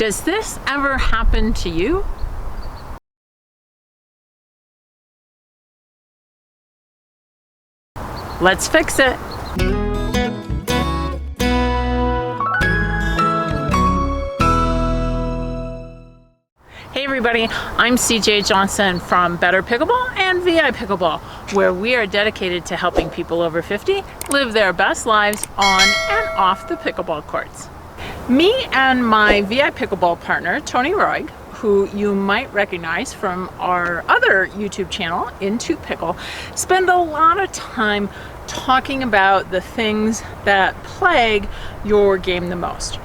Does this ever happen to you? Let's fix it. Hey everybody, I'm CJ Johnson from Better Pickleball and VIPickleball, where we are dedicated to helping people over 50 live their best lives on and off the pickleball courts. Me and my VIPickleball partner, Tony Roig, who you might recognize from our other YouTube channel, In2Pickle, spend a lot of time talking about the things that plague your game the most.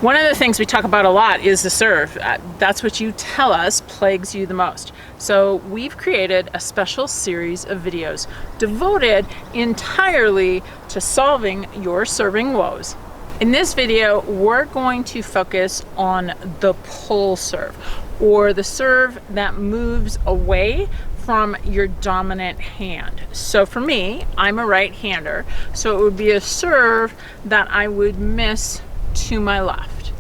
One of the things we talk about a lot is the serve. That's what you tell us plagues you the most. So we've created a special series of videos devoted entirely to solving your serving woes. In this video, we're going to focus on the pull serve, or the serve that moves away from your dominant hand. So for me, I'm a right-hander, so it would be a serve that I would miss to my left.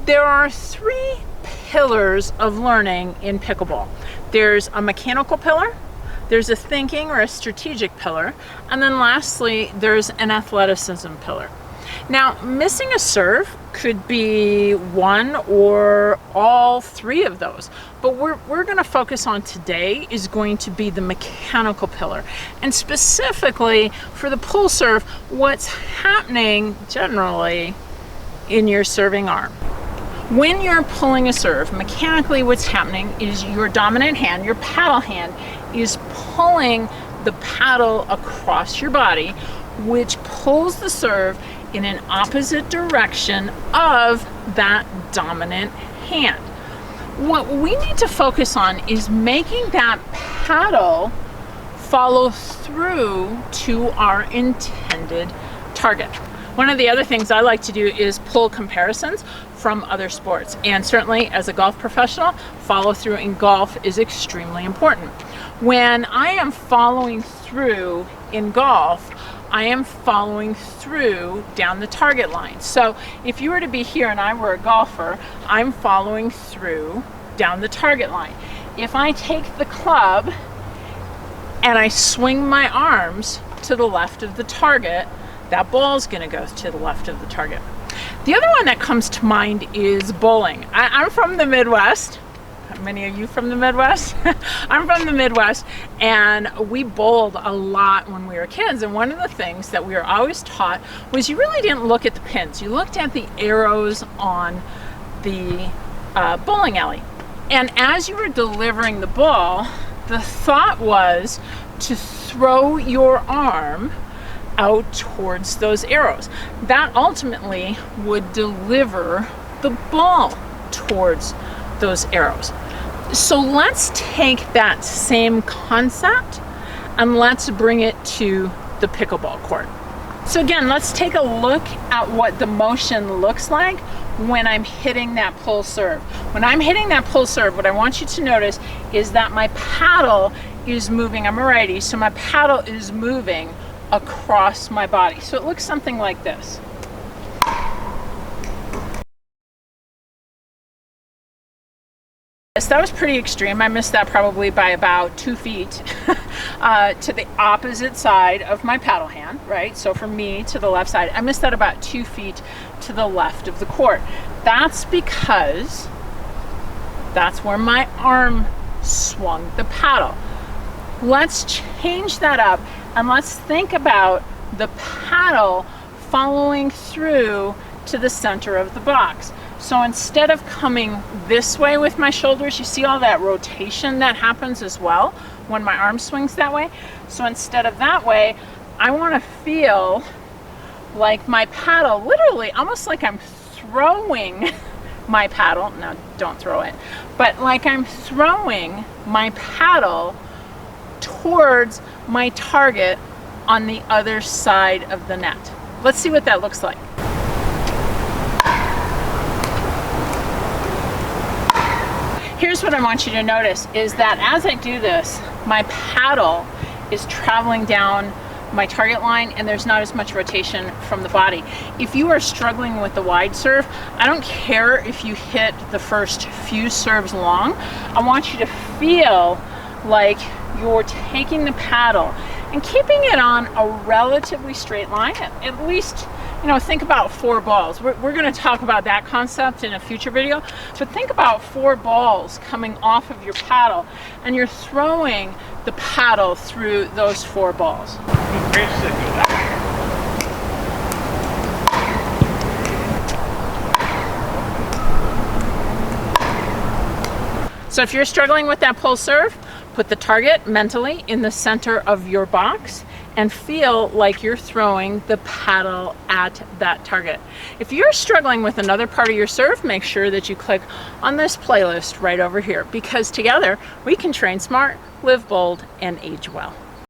There are three pillars of learning in pickleball. There's a mechanical pillar, there's a thinking or a strategic pillar, and then lastly, there's an athleticism pillar. Now, missing a serve could be one or all three of those, but we're going to focus on today is going to be the mechanical pillar, and specifically for the pull serve, what's happening generally in your serving arm. When you're pulling a serve, mechanically what's happening is your dominant hand, your paddle hand, is pulling the paddle across your body, which pulls the serve in an opposite direction of that dominant hand. What we need to focus on is making that paddle follow through to our intended target. One of the other things I like to do is pull comparisons from other sports, and certainly as a golf professional, follow through in golf is extremely important. When I am following through in golf, I am following through down the target line. So if you were to be here and I were a golfer, I'm following through down the target line. If I take the club and I swing my arms to the left of the target, that ball's gonna go to the left of the target. The other one that comes to mind is bowling. I'm from the Midwest. Many of you from the Midwest? I'm from the Midwest, and we bowled a lot when we were kids, and one of the things that we were always taught was you really didn't look at the pins. You looked at the arrows on the bowling alley. And as you were delivering the ball, the thought was to throw your arm out towards those arrows. That ultimately would deliver the ball towards those arrows. So let's take that same concept and let's bring it to the pickleball court. So again, let's take a look at what the motion looks like when I'm hitting that pull serve. When I'm hitting that pull serve, what I want you to notice is that my paddle is moving. I'm a righty, so my paddle is moving across my body. So it looks something like this. That was pretty extreme. I missed that probably by about 2 feet to the opposite side of my paddle hand, right? So for me, to the left side, I missed that about 2 feet to the left of the court. That's because that's where my arm swung the paddle. Let's change that up and let's think about the paddle following through to the center of the box. So instead of coming this way with my shoulders, you see all that rotation that happens as well when my arm swings that way. So instead of that way, I want to feel like my paddle, literally almost like I'm throwing my paddle. No, don't throw it. But like I'm throwing my paddle towards my target on the other side of the net. Let's see what that looks like. Here's what I want you to notice is that as I do this, my paddle is traveling down my target line, and there's not as much rotation from the body. If you are struggling with the wide serve, I don't care if you hit the first few serves long. I want you to feel like you're taking the paddle and keeping it on a relatively straight line, at least, you know, think about 4 balls. We're going to talk about that concept in a future video, but think about 4 balls coming off of your paddle, and you're throwing the paddle through those 4 balls. So if you're struggling with that pull serve, put the target mentally in the center of your box and feel like you're throwing the paddle at that target. If you're struggling with another part of your serve, make sure that you click on this playlist right over here, because together we can train smart, live bold, and age well.